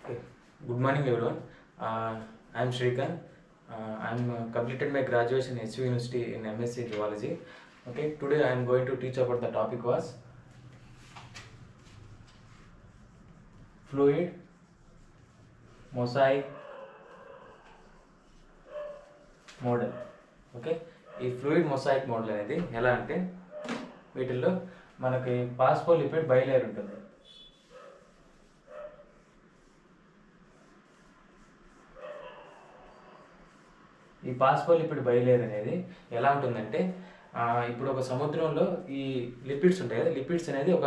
Okay. Good morning, everyone. I am Shrikant. I am completed my graduation in SU University in MSc Zoology. Okay. Today I am going to teach about the topic was fluid mosaic model. Okay, ఈ fluid mosaic model అనేది ఎలా అంటే వీటిల్లో మనకి పాస్ఫోలిపిడ్ bilayer ఉంటుంది. ఈ పాస్ఫోలిపిడ్ bilayer అనేది ఎలా ఉంటుందంటే ఇప్పుడు ఒక సముద్రంలో ఈ లిపిడ్స్ ఉంటాయి కదా, లిపిడ్స్ అనేది ఒక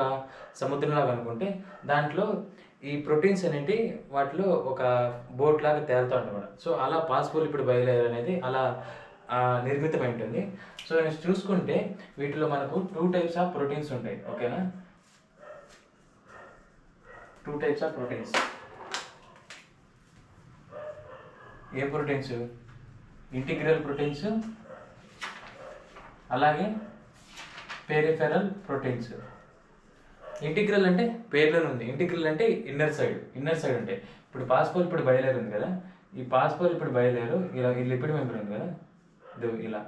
సముద్రంలాగా అనుకుంటే దాంట్లో ఈ ప్రోటీన్స్ అనేవి వాటిలో ఒక బోట్ లాగా తేలుతూ ఉంటుంది. సో అలా పాస్ఫోలిపిడ్ బైలేయర్ అనేది అలా నిర్మితమై ఉంటుంది. సో నేను చూసుకుంటే వీటిలో మనకు 2 types ఆఫ్ ప్రోటీన్స్ ఉంటాయి. ఓకేనా, 2 types of proteins. A proteins? Integral proteins, అలాగే పెరిఫెరల్ ప్రోటీన్స్. ఇంటిగ్రల్ అంటే పేర్లోనే ఉంది. ఇంటిగ్రల్ అంటే ఇన్నర్ సైడ్ ఉంటాయి. ఇప్పుడు పాస్ఫోలిపిడ్ బైలేయర్ ఉంది కదా, ఈ పాస్ఫోలిపిడ్ బైలేయర్ ఇలా ఈ లిపిడ్ మెంబర్ ఉంది కదా, ఇది ఇలా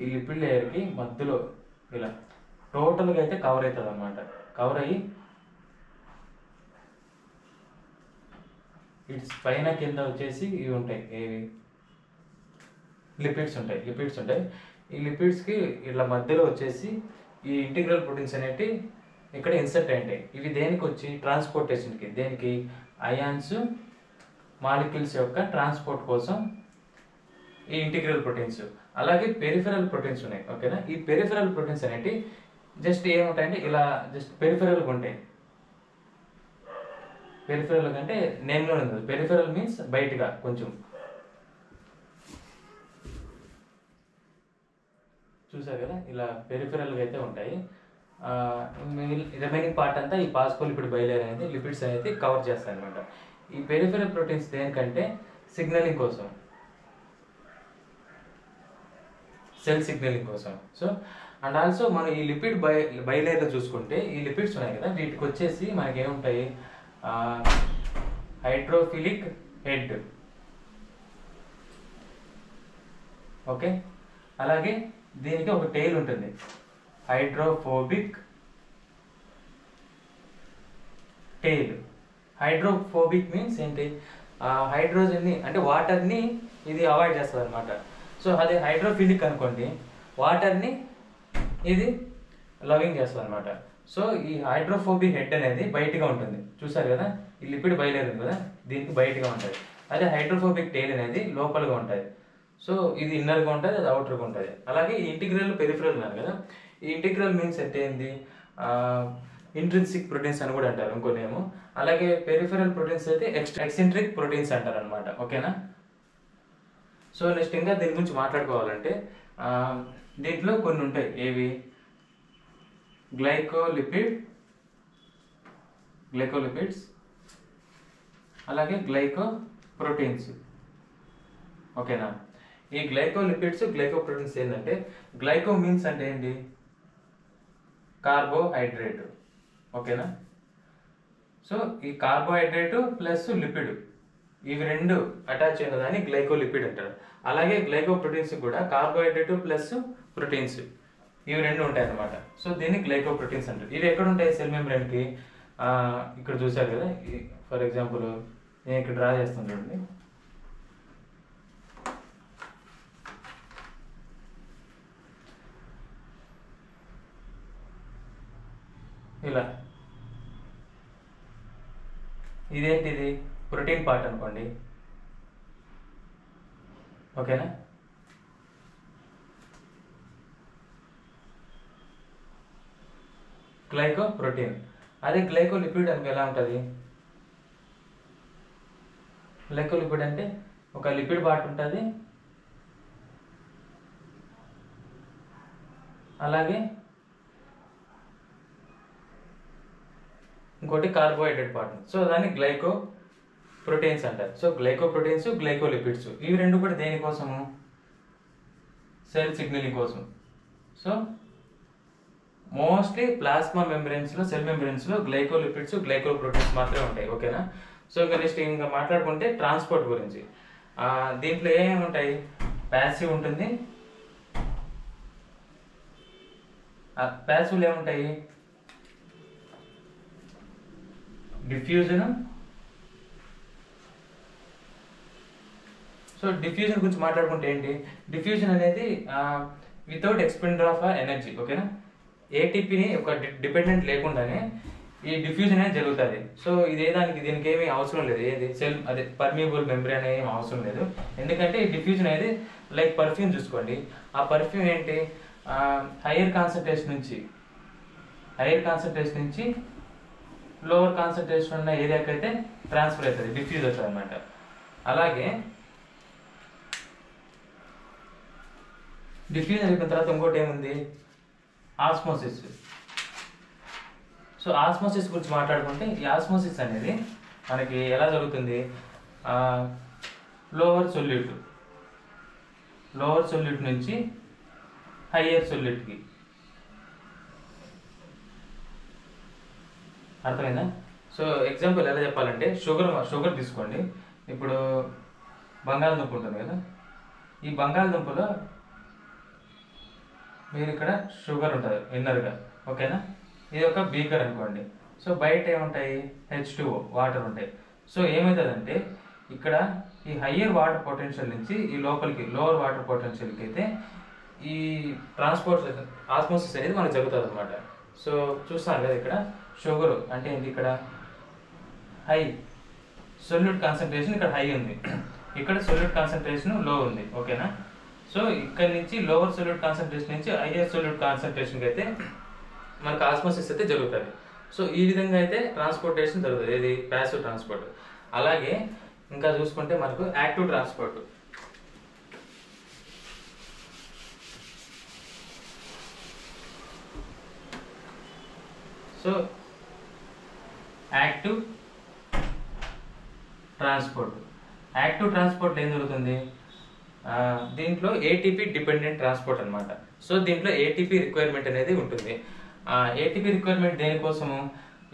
ఈ లిపిడ్ లేయర్కి మధ్యలో ఇలా టోటల్గా అయితే కవర్ అవుతుంది అన్నమాట. కవర్ అయ్యి ఇట్స్ పైన కింద వచ్చేసి ఇవి ఉంటాయి, ఏవి లిపిడ్స్ ఉంటాయి. ఈ లిపిడ్స్కి ఇట్లా మధ్యలో వచ్చేసి ఈ ఇంటిగ్రల్ ప్రోటీన్స్ అనేవి ఇక్కడ ఇన్సర్ట్ అయ్యాయి. ఇవి దేనికి వచ్చి ట్రాన్స్పోర్టేషన్కి, దేనికి అయాన్స్ మాలిక్యూల్స్ యొక్క ట్రాన్స్పోర్ట్ కోసం ఈ ఇంటిగ్రల్ ప్రోటీన్స్. అలాగే పెరిఫెరల్ ప్రోటీన్స్ ఉన్నాయి. ఓకేనా, ఈ పెరిఫెరల్ ప్రోటీన్స్ అనేవి జస్ట్ ఏముంటాయంటే ఇలా జస్ట్ పెరిఫెరల్గా ఉంటాయి. పెరిఫెరల్ అంటే నేమ్లో ఉంది. పెరిఫెరల్ మీన్స్ బయటగా కొంచెం. చూసారు కదా, ఇలా పెరిఫెరల్గా అయితే ఉంటాయి. రిమైనింగ్ పార్ట్ అంతా ఈ పాస్ఫోలిపిడ్ బైలేయర్ అనేది లిపిడ్స్ అనేది కవర్ చేస్తాయి అనమాట. ఈ పెరిఫెరల్ ప్రోటీన్స్ దేనికంటే సిగ్నలింగ్ కోసం, సెల్ సిగ్నలింగ్ కోసం. సో అండ్ ఆల్సో మనం ఈ లిపిడ్ బైలేయర్లో చూసుకుంటే ఈ లిపిడ్స్ ఉన్నాయి కదా, వీటికి వచ్చేసి మనకి ఏముంటాయి, హైడ్రోఫిలిక్ హెడ్. ఓకే, అలాగే దీనికి ఒక టెయిల్ ఉంటుంది, హైడ్రోఫోబిక్ టెయిల్. హైడ్రోఫోబిక్ మీన్స్ ఏంటి, హైడ్రోజన్ని అంటే వాటర్ని ఇది అవాయిడ్ చేస్తుంది అనమాట. సో అదే హైడ్రోఫిలిక్ అనుకోండి, వాటర్ని ఇది లవింగ్ చేస్తుంది అనమాట. సో ఈ హైడ్రోఫోబిక్ హెడ్ అనేది బయటగా ఉంటుంది. చూసారు కదా, ఈ లిపిడ్ బైలేయర్ ఉంది కదా, దీనికి బయటగా ఉంటుంది. అదే హైడ్రోఫోబిక్ టెయిల్ అనేది లోపలగా ఉంటుంది. సో ఇది ఇన్నర్గా ఉంటుంది, అది అవుటర్గా ఉంటుంది. అలాగే ఈ ఇంటిగ్రల్ పెరిఫెరల్ అన్నారు కదా, ఈ ఇంటిగ్రల్ మీన్స్ అంటే ఏంది, ఇంట్రిన్సిక్ ప్రోటీన్స్ అని కూడా అంటారు ఇంకో నేము. అలాగే పెరిఫెరల్ ప్రోటీన్స్ అయితే ఎక్సెంట్రిక్ ప్రోటీన్స్ అంటారు అనమాట. ఓకేనా, సో నెక్స్ట్ ఇంకా దీని గురించి మాట్లాడుకోవాలంటే దీంట్లో కొన్ని ఉంటాయి, ఏవి గ్లైకోలిపిడ్స్, అలాగే గ్లైకోప్రోటీన్స్. ఓకేనా, ఈ గ్లైకోలిపిడ్స్ గ్లైకోప్రోటీన్స్ ఏంటంటే, గ్లైకో మీన్స్ అంటే ఏంటి, కార్బోహైడ్రేట్. ఓకేనా, సో ఈ కార్బోహైడ్రేట్ ప్లస్ లిపిడ్ ఇవి రెండు అటాచ్ అయిన దాన్ని గ్లైకోలిపిడ్ అంటారు. అలాగే గ్లైకోప్రోటీన్స్ కూడా కార్బోహైడ్రేట్ ప్లస్ ప్రోటీన్స్ ఇవి రెండు ఉంటాయి అన్నమాట. సో దీన్ని గ్లైకోప్రోటీన్స్ అంటారు. ఇవి ఎక్కడ ఉంటాయి, సెల్ మెంబ్రేన్కి. ఇక్కడ చూసారు కదా, ఫర్ ఎగ్జాంపుల్ నేను ఇక్కడ డ్రా చేస్తాను చూడండి. ఇలా ఇదేంటిది, ప్రోటీన్ పార్ట్ అనుకోండి. ఓకేనా, గ్లైకోప్రోటీన్. అదే గ్లైకోలిపిడ్ అంటే ఎలా ఉంటుంది, గ్లైకోలిపిడ్ అంటే ఒక లిపిడ్ పార్ట్ ఉంటుంది, అలాగే ఇంకోటి కార్బోహైడ్రేట్ పార్ట్. సో దాన్ని గ్లైకో ప్రోటీన్స్ అంటారు. సో గ్లైకోప్రోటీన్స్ గ్లైకోలిపిడ్స్ ఇవి రెండు కూడా దేనికోసము, సెల్ సిగ్నలింగ్ కోసం. సో మోస్ట్లీ ప్లాస్మా మెంబ్రెన్స్లో, సెల్ మెంబ్రెన్స్లో గ్లైకోలిపిడ్స్, గ్లైకోప్రోటీన్స్ మాత్రమే ఉంటాయి. ఓకేనా. సో ఇంకా నెక్స్ట్ ఇంకా మాట్లాడుకుంటే ట్రాన్స్పోర్ట్ గురించి. దీంట్లో ఏమేమి ఉంటాయి? ప్యాసివ్ ఉంటుంది. ప్యాసివ్లు ఏముంటాయి? డిఫ్యూజన్. సో డిఫ్యూజన్ గురించి మాట్లాడుకుంటే ఏంటి? డిఫ్యూజన్ అనేది వితౌట్ ఎక్స్పెండర్ ఆఫ్ ఎనర్జీ. ఓకేనా. ఏటీపీని ఒక డిపెండెంట్ లేకుండానే ఈ డిఫ్యూజన్ అనేది జరుగుతుంది. సో దీనికి ఏమీ అవసరం లేదు. ఏది సెల్ అదే పర్మియబుల్ మెంబ్రేన్ ఏం అవసరం లేదు. ఎందుకంటే ఈ డిఫ్యూజన్ అనేది లైక్ పర్ఫ్యూమ్ చూసుకోండి. ఆ పర్ఫ్యూమ్ ఏంటి? హైయర్ కాన్సన్ట్రేషన్ నుంచి లోవర్ కాన్సన్ట్రేషన్ ఉన్న ఏరియాకి అయితే ట్రాన్స్ఫర్ అవుతుంది, డిఫ్యూజ్ అవుతుంది అనమాట. అలాగే డిఫ్యూజ్ అయిపోయిన తర్వాత ఇంకోటి ఏముంది? ఆస్మోసిస్. సో ఆస్మోసిస్ గురించి మాట్లాడుకుంటే ఈ ఆస్మోసిస్ అనేది మనకి ఎలా జరుగుతుంది? లోవర్ సొల్యూట్ నుంచి హయ్యర్ సొల్యూట్కి. అర్థమైందా? సో ఎగ్జాంపుల్ ఎలా చెప్పాలంటే షుగర్ తీసుకోండి. ఇప్పుడు బంగాళదుంప ఉంటుంది కదా, ఈ బంగాళదుంపలో మీరు ఇక్కడ షుగర్ ఉంటుంది ఇన్నర్గా. ఓకేనా. ఇది ఒక బీకర్ అనుకోండి. సో బయట ఏముంటాయి? H2O వాటర్ ఉంటాయి. సో ఏమవుతుందంటే ఇక్కడ ఈ హయ్యర్ వాటర్ పొటెన్షియల్ నుంచి ఈ లోపలికి లోవర్ వాటర్ పొటెన్షియల్కి అయితే ఈ ట్రాన్స్పోర్ట్ ఆస్మోసిస్ అనేది మనకు జరుగుతుంది అనమాట. సో చూస్తున్నారు కదా ఇక్కడ షుగర్ అంటే ఏంటి? ఇక్కడ హై సొల్యూట్ కాన్సన్ట్రేషన్ ఇక్కడ హై ఉంది, ఇక్కడ సొల్యూట్ కాన్సన్ట్రేషన్ లో ఉంది. ఓకేనా. సో ఇక్కడ నుంచి లోవర్ సొల్యూట్ కాన్సన్ట్రేషన్ నుంచి హైయర్ సొల్యూట్ కాన్సన్ట్రేషన్కి అయితే మనకు ఆస్మోసిస్ అయితే జరుగుతుంది. సో ఈ విధంగా అయితే ట్రాన్స్పోర్టేషన్ జరుగుతుంది. ఇది ప్యాసివ్ ట్రాన్స్పోర్ట్. అలాగే ఇంకా చూసుకుంటే మనకు active transport. So active transport ఏం జరుగుతుంది? దీంట్లో ఏటీపీ డిపెండెంట్ ట్రాన్స్పోర్ట్ అనమాట. సో దీంట్లో ఏటీపీ రిక్వైర్మెంట్ అనేది ఉంటుంది. ఏటీపీ రిక్వైర్మెంట్ దేనికోసము?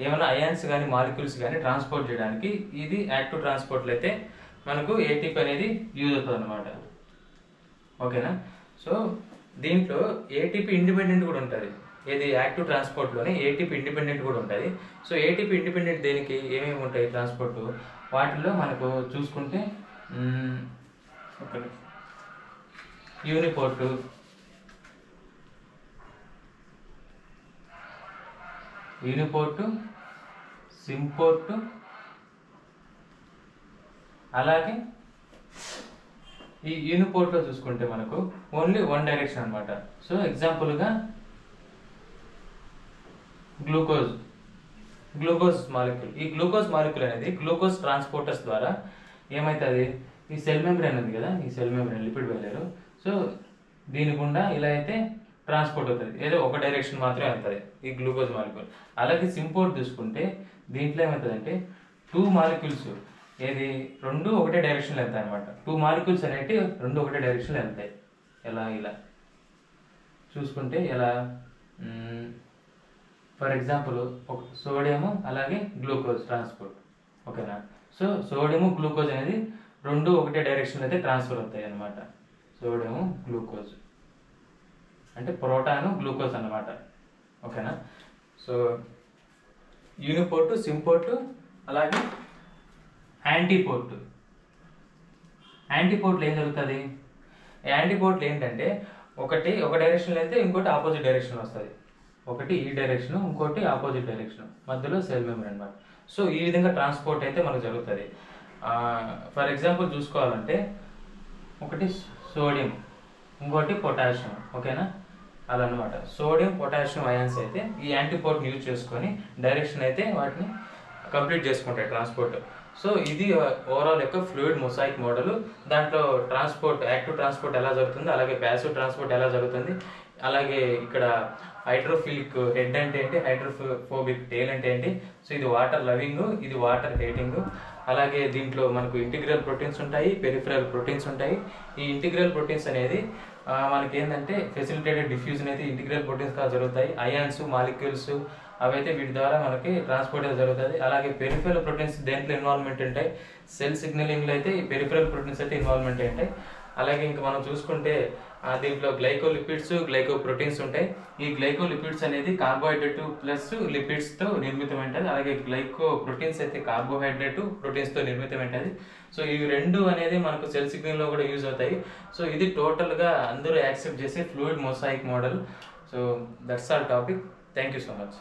ఏమైనా అయాన్స్ కానీ మాలిక్యూల్స్ కానీ ట్రాన్స్పోర్ట్ చేయడానికి ఇది యాక్టివ్ ట్రాన్స్పోర్ట్లో అయితే మనకు ఏటీపీ అనేది యూజ్ అవుతుంది అనమాట. ఓకేనా. సో దీంట్లో ఏటీపీ ఇండిపెండెంట్ కూడా ఉంటుంది. ఇది యాక్టివ్ ట్రాన్స్పోర్ట్లోనే ఏటీపీ ఇండిపెండెంట్ కూడా ఉంటుంది. సో ఏటీపీ ఇండిపెండెంట్ దేనికి ఏమేమి ఉంటాయి ట్రాన్స్పోర్ట్? వాటిల్లో మనకు చూసుకుంటే యూనిపోర్టు, సింపోర్టు, అలాగే ఈ యూనిపోర్ట్లో చూసుకుంటే మనకు ఓన్లీ వన్ డైరెక్షన్ అనమాట. సో ఎగ్జాంపుల్గా గ్లూకోజ్ మాలిక్యూల్. ఈ గ్లూకోజ్ మాలిక్యూల్ అనేది గ్లూకోజ్ ట్రాన్స్పోర్టర్స్ ద్వారా ఏమవుతుంది? ఈ సెల్ మెంబ్రేన్ ఉంది కదా, ఈ సెల్ మెంబ్రేన్ లిపిడ్ బయలేరు. సో దీని గుండా ఇలా అయితే ట్రాన్స్పోర్ట్ అవుతుంది, ఏదో ఒక డైరెక్షన్ మాత్రమే అవుతుంది ఈ గ్లూకోజ్ మాలిక్యూల్. అలాగే సింపోర్ట్ చూసుకుంటే దీంట్లో ఏమవుతుందంటే 2 మాలిక్యూల్స్ ఏది రెండు ఒకటే డైరెక్షన్లో వెళ్తాయి అనమాట. 2 మాలిక్యూల్స్ అనేవి రెండు ఒకటే డైరెక్షన్లో వెళ్తాయి. ఇలా చూసుకుంటే ఎలా? ఫర్ ఎగ్జాంపుల్ ఒక సోడియం అలాగే గ్లూకోజ్ ట్రాన్స్పోర్ట్. ఓకేనా. సో సోడియం గ్లూకోజ్ అనేది రెండు ఒకటే డైరెక్షన్లో అయితే ట్రాన్స్ఫర్ అవుతాయి అనమాట. సోడియం గ్లూకోజ్ అంటే ప్రోటాను గ్లూకోజ్ అన్నమాట. ఓకేనా. సో యూనిపోర్టు, సింపోర్టు, అలాగే యాంటీపోర్టు. యాంటీపోర్ట్లో ఏం జరుగుతుంది? యాంటీపోర్ట్లు ఏంటంటే ఒకటి ఒక డైరెక్షన్లో అయితే ఇంకోటి ఆపోజిట్ డైరెక్షన్ వస్తుంది. ఒకటి ఈ డైరెక్షన్, ఇంకోటి ఆపోజిట్ డైరెక్షన్, మధ్యలో సెల్ మెంబ్రేన్ అన్నమాట. సో ఈ విధంగా ట్రాన్స్పోర్ట్ అయితే మనకు జరుగుతుంది. ఫర్ ఎగ్జాంపుల్ చూసుకోవాలంటే ఒకటి సోడియం, ఇంకోటి పొటాషియం. ఓకేనా. అలా అనమాట. సోడియం పొటాషియం అయాన్స్ అయితే ఈ యాంటీపోర్ట్ని యూజ్ చేసుకొని డైరెక్షన్ అయితే వాటిని కంప్లీట్ చేసుకుంటాయి ట్రాన్స్పోర్ట్. సో ఇది ఓవరాల్ యొక్క ఫ్లూయిడ్ మొసాయిక్ మోడల్. దాంట్లో ట్రాన్స్పోర్ట్, యాక్టివ్ ట్రాన్స్పోర్ట్ ఎలా జరుగుతుంది, అలాగే ప్యాసివ్ ట్రాన్స్పోర్ట్ ఎలా జరుగుతుంది, అలాగే ఇక్కడ హైడ్రోఫిలిక్ హెడ్ అంటే ఏంటి, హైడ్రోఫోబిక్ టేల్ అంటే ఏంటి. సో ఇది వాటర్ లవింగ్, ఇది వాటర్ హేటింగ్. అలాగే దీంట్లో మనకు ఇంటిగ్రల్ ప్రోటీన్స్ ఉంటాయి, పెరిఫరల్ ప్రోటీన్స్ ఉంటాయి. ఈ ఇంటిగ్రల్ ప్రోటీన్స్ అనేది మనకి ఏంటంటే ఫెసిలిటేటెడ్ డిఫ్యూజన్ అయితే ఇంటిగ్రల్ ప్రోటీన్స్ గా జరుగుతాయి. అయాన్స్ మాలిక్యూల్స్ అవైతే వీటి ద్వారా మనకి ట్రాన్స్పోర్ట్ అయితే జరుగుతుంది. అలాగే పెరిఫెరల్ ప్రోటీన్స్ దేంట్లో ఇన్వాల్వ్మెంట్ ఉంటాయి, సెల్ సిగ్నలింగ్లో అయితే ఈ పెరిఫెరల్ ప్రోటీన్స్ అయితే ఇన్వాల్వ్మెంట్ ఉంటాయి. అలాగే ఇంకా మనం చూసుకుంటే దీంట్లో గ్లైకోలిపిడ్స్ గ్లైకోప్రోటీన్స్ ఉంటాయి. ఈ గ్లైకోలిపిడ్స్ అనేది కార్బోహైడ్రేట్ ప్లస్ లిపిడ్స్తో నిర్మితమైనది. అలాగే గ్లైకోప్రోటీన్స్ అయితే కార్బోహైడ్రేట్ ప్రోటీన్స్తో నిర్మితమైనది. సో ఇవి రెండు అనేది మనకు సెల్ సిగ్నల్లో కూడా యూజ్ అవుతాయి. సో ఇది టోటల్గా అందరూ యాక్సెప్ట్ చేసే fluid mosaic model. So that's our topic. Thank you so much.